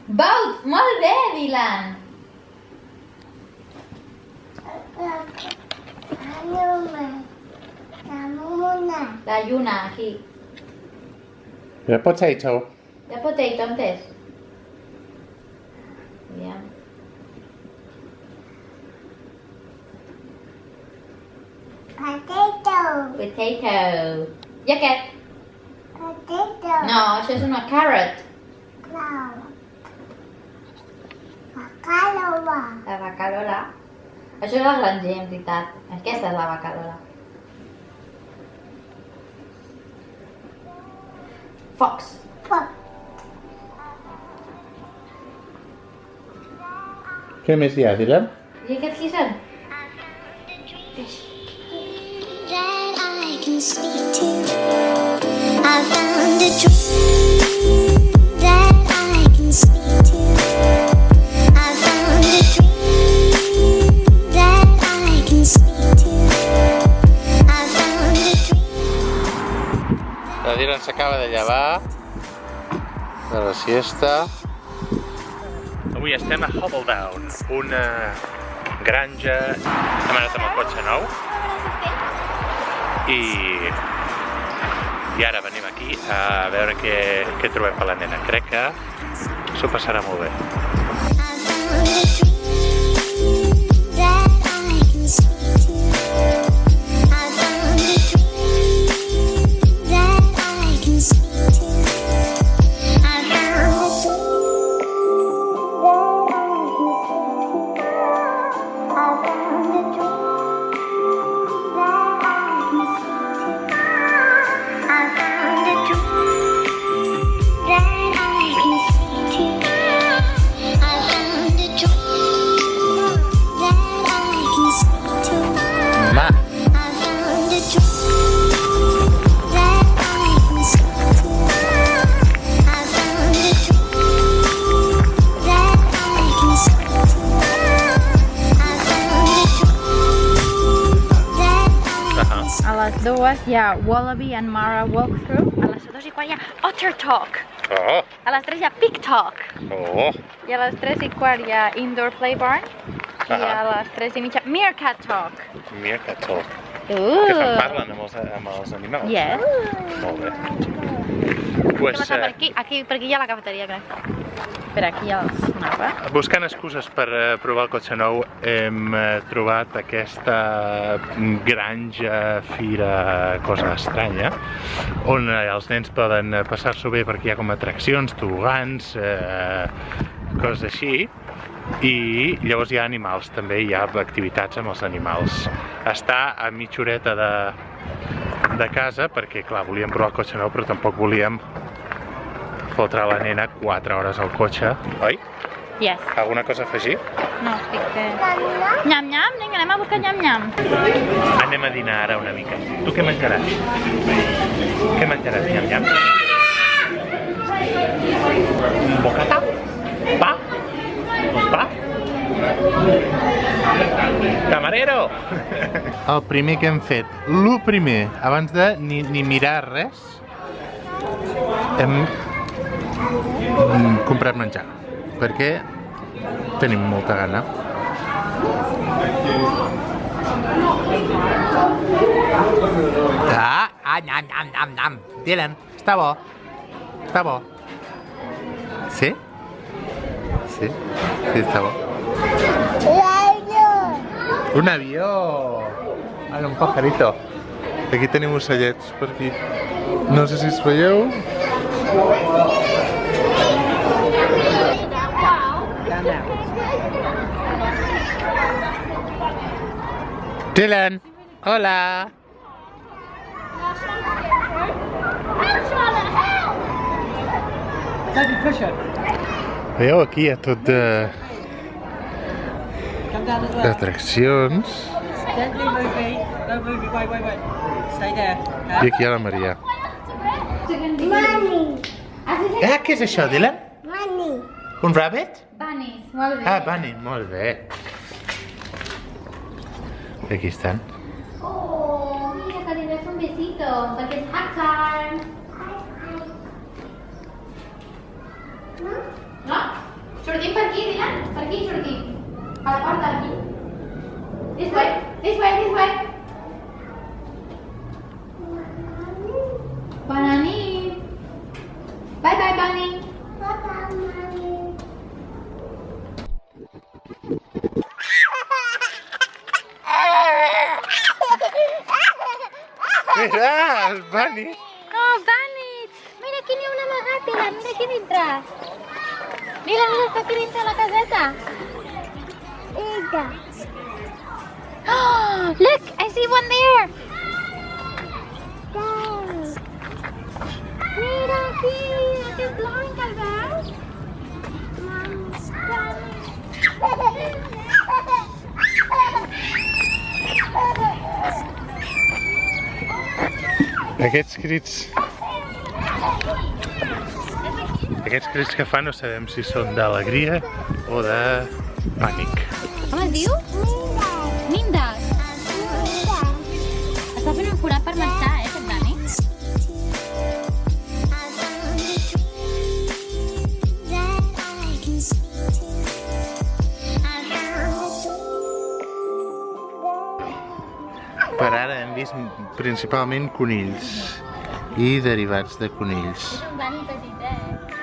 Boat! Molt bé, Dylan! La lluna, aquí. The potato. The potato, on this. Yeah. Potato. Jacket. No, això és una carrot. La bacalola. Això és el granger, en veritat. Aquesta és la bacalola. Fox. Què més hi ha, Dylan? I aquests qui són? Fish. That I can speak to. I found a dream that I can speak to. I found a dream that I can speak to. I found a dream. La Dylan s'acaba de llevar de la siesta. Avui estem a Hobbledown, una granja. Hem anat amb el cotxe nou i ara venim aquí a veure què trobem per la nena. Crec que s'ho passarà molt bé. A les 2 hi ha Wallaby and Mara Walkthrough. A les 2:15 hi ha Otter Talk. Oh! A les 3 hi ha Pig Talk. Oh! I a les 3:15 hi ha Indoor Play Barn. I a les 3:30 Meerkat Talk. Meerkat Talk. Que se'n parlen amb els animals. Yes. Molt bé. Pues, per aquí hi ha la cafeteria, crec. Per aquí hi ha els mapes. Buscant excuses per provar el cotxe nou, hem trobat aquesta granja, fira, cosa estranya, on els nens poden passar-s'ho bé perquè hi ha com atraccions, tobogans, coses així. I llavors hi ha animals, també hi ha activitats amb els animals. Està a mitja horeta de casa perquè, clar, volíem provar el cotxe nou, però tampoc volíem fotre la nena 4 hores al cotxe, oi? Yes. Alguna cosa a afegir? No, estic fent... Nyam-nyam, vinga, anem a buscar nyam-nyam. Anem a dinar ara una mica. Tu què menjaràs? Què menjaràs, nyam-nyam? Un bocata? Pa? Vols pa? Camarero! El primer que hem fet, lo primer, abans de ni mirar res, hem comprat menjar, perquè tenim molta gana. Nyam, nyam, nyam, nyam. Dylan, està bo. Està bo. Sí? Sí? Sí, està bo. Un avió! Ara, un pajarito. Aquí tenim ocellets, per aquí. No sé si es veieu. Dylan, hola! Veieu, aquí hi ha tot d'atraccions. I aquí hi ha la Maria. Què és això, Dylan? Un rabbit? Bunnies, molt bé. Ah, bunny, molt bé. Aquí estan. Oh, mira que li des un besito, perquè és hug time. No? Dylan? Per aquí sortim. A la porta d'aquí. This way, this way, this way. Bona nit. Bye bye, Bunny. Mira, el Bunny! Oh, Bunny! Mira, aquí n'hi ha un amagat, Dylan. Mira aquí dintre. Dylan, mira, està aquí dintre la caseta. Oh, look! I see one there! Mira aquí! Aquest blanc, el veus? Aquests crits que fa no sabem si són d'alegria o de pànic. Com es diu? Mindax. Està fent un forat per marxar, aquest Dani. Per ara hem vist principalment conills i derivats de conills. És un Dani petitet.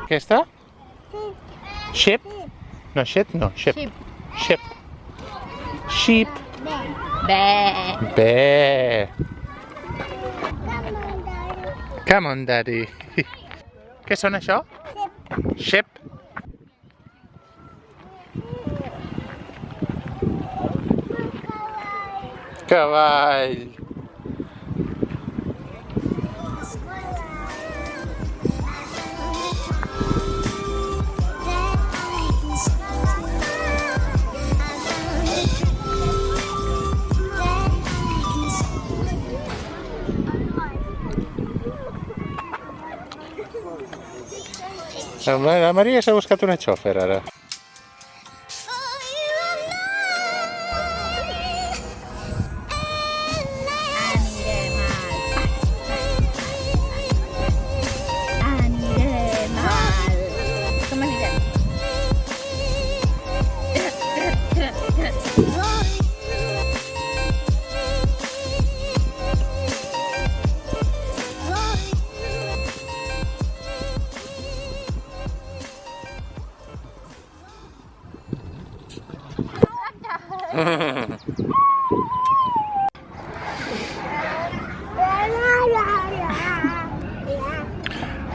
Aquesta? Sheep? No, sheep no, sheep. Sheep. Sheep. Bé. Bé. Come on, daddy. Què són això? Sheep. Cavall. La Maria s'ha buscat una xòfer ara. Anirem al... Com anirem?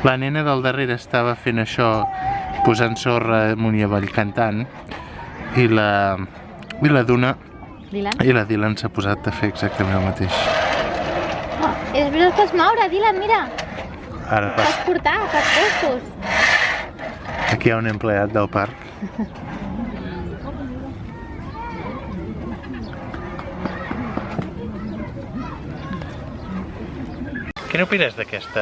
La nena del darrere estava fent això, posant sorra amunt i avall cantant, i la Duna Dylan? i la Dylan s'ha posat a fer exactament el mateix. I després els pots moure, Dylan, mira. Ara Pots portar per postos. aquí hi ha un empleat del parc. Què n'opines d'aquest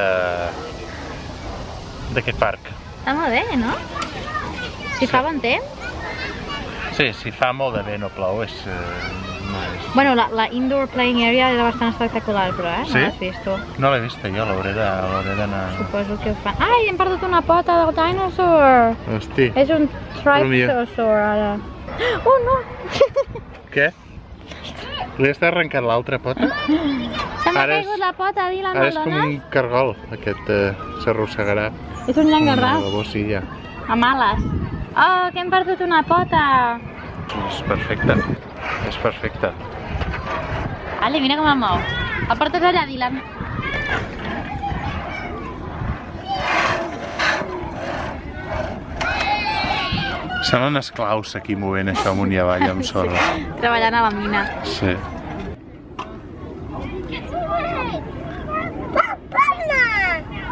parc? Està molt bé, no? Si fa bon temps. Sí, si fa molt de vent o plou és... Bueno, la indoor playing area era bastant espectacular, però, Sí? No l'has vist tu? No l'he vist jo, l'hauré d'anar... Suposo que ho fan. Ai, hem perdut una pota del dinosaur! Hosti. És un triceratosaur, ara. Oh, no! Què? Li està arrencant l'altra pota? Se m'ha caigut la pota, Dylan, Ara me'l és com dones? un cargol, aquest s'arrossegarà. És un llangardaix, Una bossilla. amb ales. Oh, que hem perdut una pota! És perfecte, és perfecte. Ale, mira com el mou. El portes allà, Dylan. Semblen esclaus aquí movent això amunt i avall amb sorra. Treballant a la mina. Sí.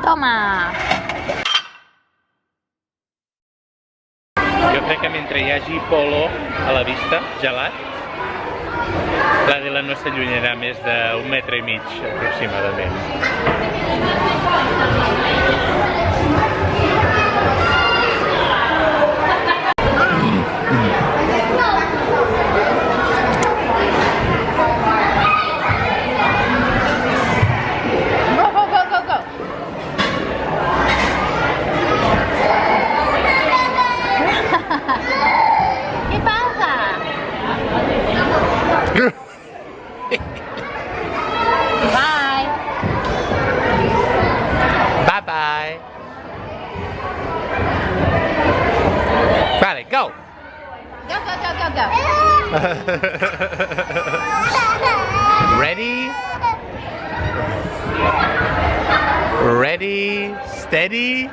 Toma! Jo crec que mentre hi hagi polo a la vista, gelat, l'Àdila no s'allunyarà més d'1,5 metre aproximadament. ¿Qué pasa? Bye. Bye bye. Vale, go. Go, go, go, go, go. Ready? Ready, steady.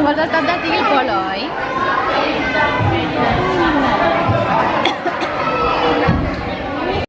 Vols estar de tigre polo, oi?